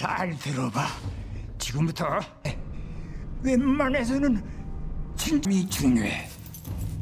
잘 들어봐. 지금부터 웬만해서는 진심이 중요해.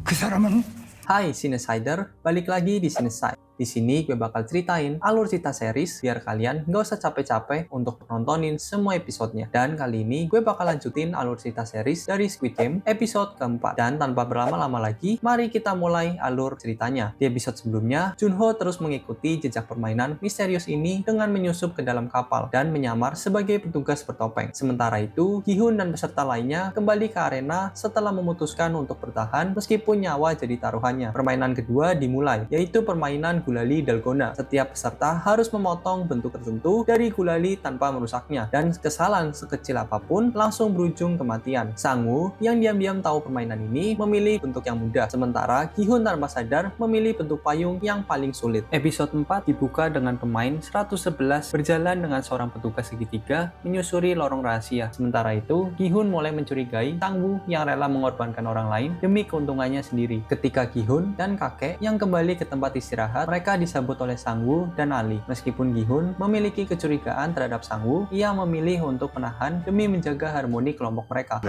그 사람은 Hai Cinesider, balik lagi di Cineside. Di sini gue bakal ceritain alur cerita series biar kalian nggak usah capek-capek untuk nontonin semua episodenya. Dan kali ini gue bakal lanjutin alur cerita series dari Squid Game episode keempat. Dan tanpa berlama-lama lagi, mari kita mulai alur ceritanya. Di episode sebelumnya, Junho terus mengikuti jejak permainan misterius ini dengan menyusup ke dalam kapal dan menyamar sebagai petugas bertopeng. Sementara itu, Gi-hun dan peserta lainnya kembali ke arena setelah memutuskan untuk bertahan meskipun nyawa jadi taruhannya. Permainan kedua dimulai, yaitu permainan gulali dalgona. Setiap peserta harus memotong bentuk tertentu dari gulali tanpa merusaknya, dan kesalahan sekecil apapun langsung berujung kematian. Sang-woo yang diam-diam tahu permainan ini memilih bentuk yang mudah, sementara Gi-hun tanpa sadar memilih bentuk payung yang paling sulit. Episode 4 dibuka dengan pemain 111 berjalan dengan seorang petugas segitiga menyusuri lorong rahasia. Sementara itu, Gi-hun mulai mencurigai Sang-woo yang rela mengorbankan orang lain demi keuntungannya sendiri. Ketika Gi-hun dan kakek yang kembali ke tempat istirahat, mereka disambut oleh Sang-woo dan Ali. Meskipun Gi-hun memiliki kecurigaan terhadap Sang-woo, ia memilih untuk menahan demi menjaga harmoni kelompok mereka.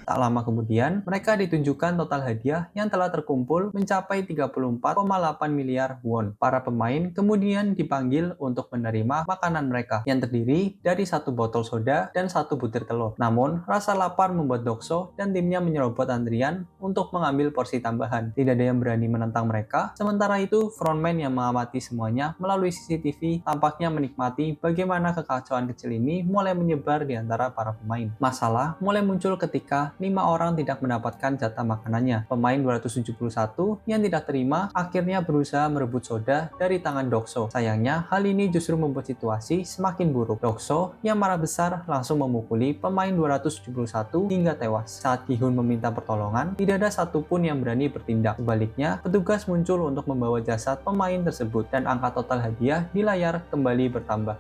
Tak lama kemudian, mereka ditunjukkan total hadiah yang telah terkumpul mencapai 34,8 miliar won. Para pemain kemudian dipanggil untuk menerima makanan mereka, yang terdiri dari 1 botol soda dan 1 butir telur. Namun, rasa lapar membuat Dokso dan timnya menyerobot antrian untuk mengambil porsi tambahan. Tidak ada yang berani menentang mereka. Sementara itu, frontman yang mengamati semuanya melalui CCTV tampaknya menikmati bagaimana kekacauan kecil ini mulai menyebar di antara para pemain. Masalah mulai muncul ketika 5 orang tidak mendapatkan jatah makanannya. Pemain 271 yang tidak terima akhirnya berusaha merebut soda dari tangan Dokso. Sayangnya, hal ini justru membuat situasi semakin buruk. Dokso yang marah besar langsung memukuli pemain 271 hingga tewas. Saat Gi-hun meminta pertolongan, tidak ada satupun yang berani bertindak. Sebaliknya, petugas muncul untuk membawa jasad pemain tersebut dan angka total hadiah di layar kembali bertambah.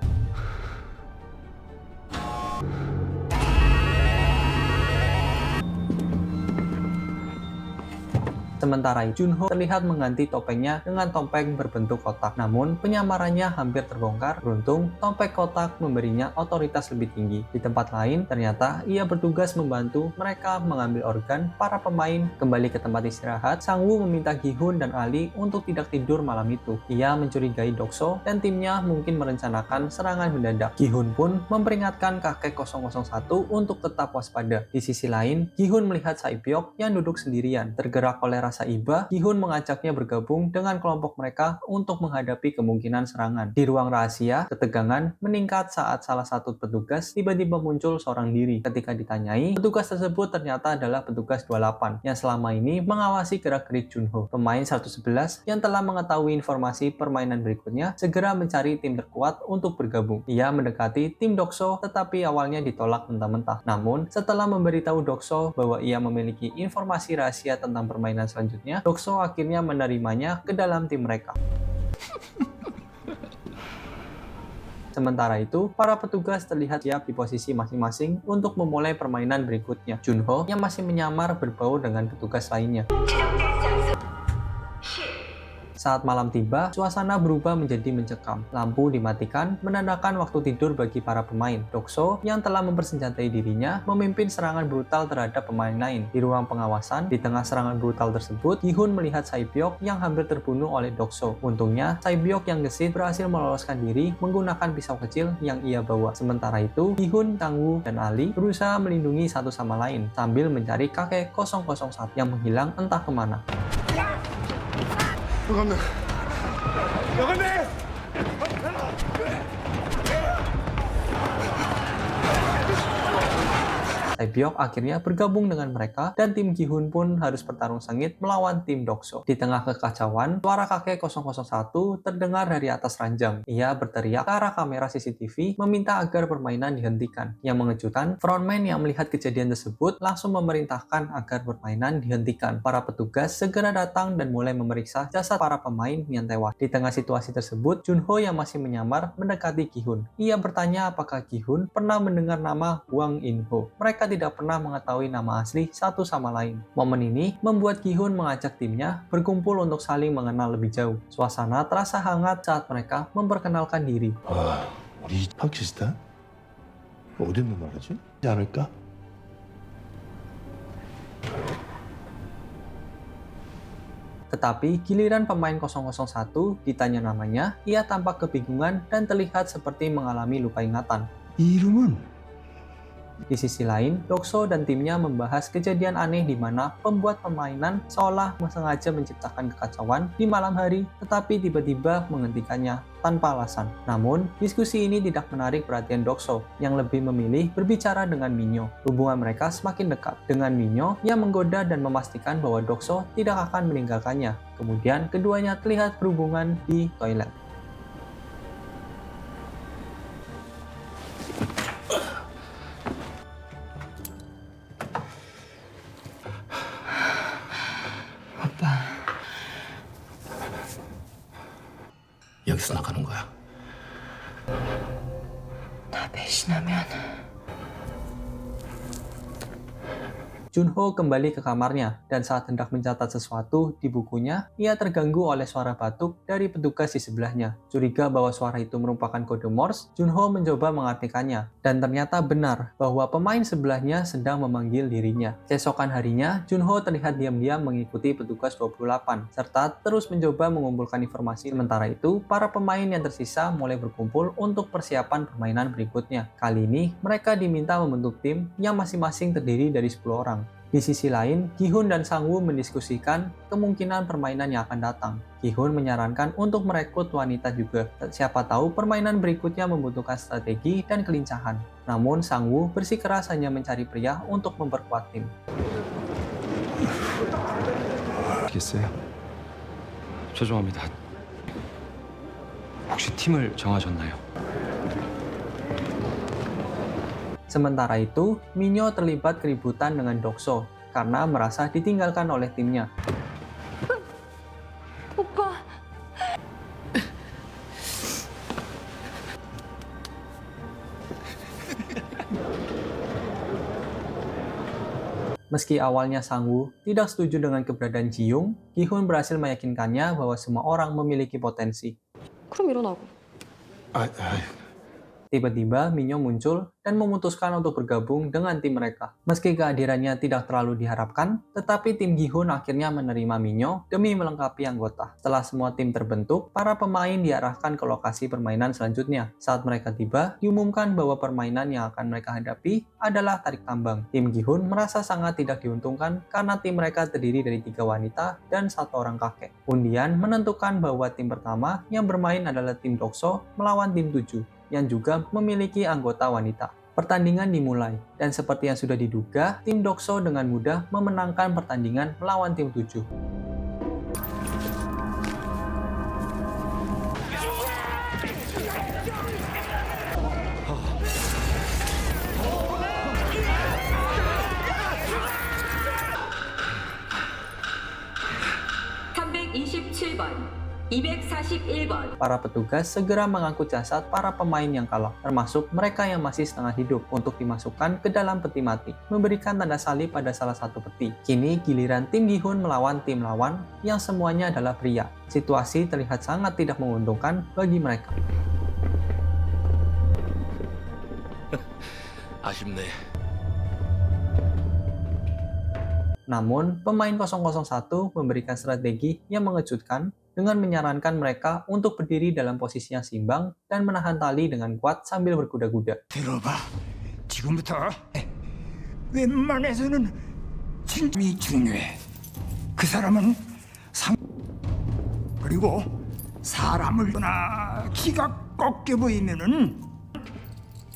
Sementara itu, Junho terlihat mengganti topengnya dengan topeng berbentuk kotak. Namun, penyamarannya hampir terbongkar. Beruntung, topeng kotak memberinya otoritas lebih tinggi. Di tempat lain, ternyata ia bertugas membantu mereka mengambil organ para pemain. Kembali ke tempat istirahat, Sang-woo meminta Gi-hun dan Ali untuk tidak tidur malam itu. Ia mencurigai Dokso dan timnya mungkin merencanakan serangan mendadak. Gi-hun pun memperingatkan kakek 001 untuk tetap waspada. Di sisi lain, Gi-hun melihat Sae-byok yang duduk sendirian. Tergerak oleh rasa iba, Gi-hun mengajaknya bergabung dengan kelompok mereka untuk menghadapi kemungkinan serangan. Di ruang rahasia, ketegangan meningkat saat salah satu petugas tiba-tiba muncul seorang diri. Ketika ditanyai, petugas tersebut ternyata adalah petugas 28 yang selama ini mengawasi gerak-gerik Junho. Pemain 111 yang telah mengetahui informasi permainan berikutnya segera mencari tim terkuat untuk bergabung. Ia mendekati tim Dokso, tetapi awalnya ditolak mentah-mentah. Namun, setelah memberitahu Dokso bahwa ia memiliki informasi rahasia tentang permainan selanjutnya, Dokso akhirnya menerimanya ke dalam tim mereka. Sementara itu, para petugas terlihat siap di posisi masing-masing untuk memulai permainan berikutnya. Junho yang masih menyamar berbaur dengan petugas lainnya. Saat malam tiba, suasana berubah menjadi mencekam. Lampu dimatikan, menandakan waktu tidur bagi para pemain. Dokso yang telah mempersenjatai dirinya memimpin serangan brutal terhadap pemain lain. Di ruang pengawasan, di tengah serangan brutal tersebut, Gi-hun melihat Sae-byok yang hampir terbunuh oleh Dokso. Untungnya, Sae-byok yang gesit berhasil meloloskan diri menggunakan pisau kecil yang ia bawa. Sementara itu, Gi-hun, Sang-woo, dan Ali berusaha melindungi satu sama lain sambil mencari kakek 001 yang menghilang entah kemana. Sae-byok akhirnya bergabung dengan mereka dan tim Gi-hun pun harus bertarung sengit melawan tim Dokso. Di tengah kekacauan, suara kakek 001 terdengar dari atas ranjang. Ia berteriak ke arah kamera CCTV meminta agar permainan dihentikan. Yang mengejutkan, frontman yang melihat kejadian tersebut langsung memerintahkan agar permainan dihentikan. Para petugas segera datang dan mulai memeriksa jasad para pemain yang tewas. Di tengah situasi tersebut, Junho yang masih menyamar mendekati Gi-hun. Ia bertanya apakah Gi-hun pernah mendengar nama Hwang In-ho. Mereka tidak pernah mengetahui nama asli satu sama lain. Momen ini membuat Gi-hun mengajak timnya berkumpul untuk saling mengenal lebih jauh. Suasana terasa hangat saat mereka memperkenalkan diri. 네 파키스탄? 어디 있는 나라지? 하지 않을까? Tetapi giliran pemain 001 ditanya namanya, ia tampak kebingungan dan terlihat seperti mengalami lupa ingatan. 이름은 Di sisi lain, Dokso dan timnya membahas kejadian aneh di mana pembuat permainan seolah sengaja menciptakan kekacauan di malam hari, tetapi tiba-tiba menghentikannya tanpa alasan. Namun, diskusi ini tidak menarik perhatian Dokso, yang lebih memilih berbicara dengan Minyo. Hubungan mereka semakin dekat. Dengan Minyo, ia menggoda dan memastikan bahwa Dokso tidak akan meninggalkannya. Kemudian, keduanya terlihat berhubungan di toilet. 여기서 나가는 거야. 나 배신하면 Junho kembali ke kamarnya, dan saat hendak mencatat sesuatu di bukunya, ia terganggu oleh suara batuk dari petugas di sebelahnya. Curiga bahwa suara itu merupakan kode Morse, Junho mencoba mengartikannya, dan ternyata benar bahwa pemain sebelahnya sedang memanggil dirinya. Keesokan harinya, Junho terlihat diam-diam mengikuti petugas 28, serta terus mencoba mengumpulkan informasi. Sementara itu, para pemain yang tersisa mulai berkumpul untuk persiapan permainan berikutnya. Kali ini, mereka diminta membentuk tim yang masing-masing terdiri dari 10 orang. Di sisi lain, Gi-hun dan Sang-woo mendiskusikan kemungkinan permainan yang akan datang. Gi-hun menyarankan untuk merekrut wanita juga. Siapa tahu permainan berikutnya membutuhkan strategi dan kelincahan. Namun Sang-woo bersikeras hanya mencari pria untuk memperkuat tim. 알겠어요. 죄송합니다. 혹시 팀을 정하셨나요? Sementara itu, Minyo terlibat keributan dengan Dokso karena merasa ditinggalkan oleh timnya. 오빠 Meski awalnya Sang-woo tidak setuju dengan keberadaan Ji-young, Gi-hun berhasil meyakinkannya bahwa semua orang memiliki potensi. 그럼 일어나고 Tiba-tiba Minyo muncul dan memutuskan untuk bergabung dengan tim mereka. Meski kehadirannya tidak terlalu diharapkan, tetapi tim Gi-hun akhirnya menerima Minyo demi melengkapi anggota. Setelah semua tim terbentuk, para pemain diarahkan ke lokasi permainan selanjutnya. Saat mereka tiba, diumumkan bahwa permainan yang akan mereka hadapi adalah tarik tambang. Tim Gi-hun merasa sangat tidak diuntungkan karena tim mereka terdiri dari 3 wanita dan 1 orang kakek. Undian menentukan bahwa tim pertama yang bermain adalah tim Dokso melawan tim 7. Yang juga memiliki anggota wanita. Pertandingan dimulai, dan seperti yang sudah diduga, tim Dokso dengan mudah memenangkan pertandingan melawan tim 7. Para petugas segera mengangkut jasad para pemain yang kalah, termasuk mereka yang masih setengah hidup, untuk dimasukkan ke dalam peti mati, memberikan tanda salib pada salah satu peti. Kini giliran tim Gi-hun melawan tim lawan yang semuanya adalah pria. Situasi terlihat sangat tidak menguntungkan bagi mereka. 아쉽네. Namun, pemain 001 memberikan strategi yang mengejutkan dengan menyarankan mereka untuk berdiri dalam posisi yang seimbang dan menahan tali dengan kuat sambil berkuda-kuda. 들어봐. 지금부터 웬만해서는 진심이 중요해. 그 사람은 그리고 사람을 보나 기가 꺾여 보이면은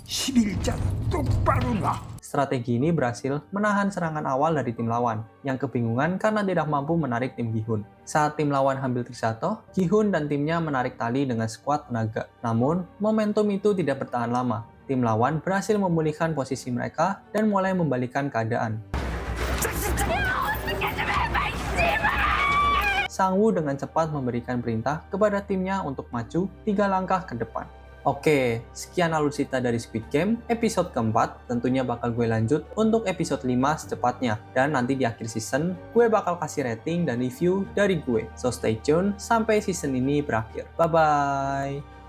11자 똑바로 놔. Strategi ini berhasil menahan serangan awal dari tim lawan, yang kebingungan karena tidak mampu menarik tim Gi-hun. Saat tim lawan hampir terjatuh, Gi-hun dan timnya menarik tali dengan sekuat tenaga. Namun, momentum itu tidak bertahan lama. Tim lawan berhasil memulihkan posisi mereka dan mulai membalikkan keadaan. Sang-woo dengan cepat memberikan perintah kepada timnya untuk maju 3 langkah ke depan. Oke, sekian alur cerita dari Squid Game episode keempat. Tentunya bakal gue lanjut untuk episode 5 secepatnya. Dan nanti di akhir season, gue bakal kasih rating dan review dari gue. So stay tune sampai season ini berakhir. Bye-bye!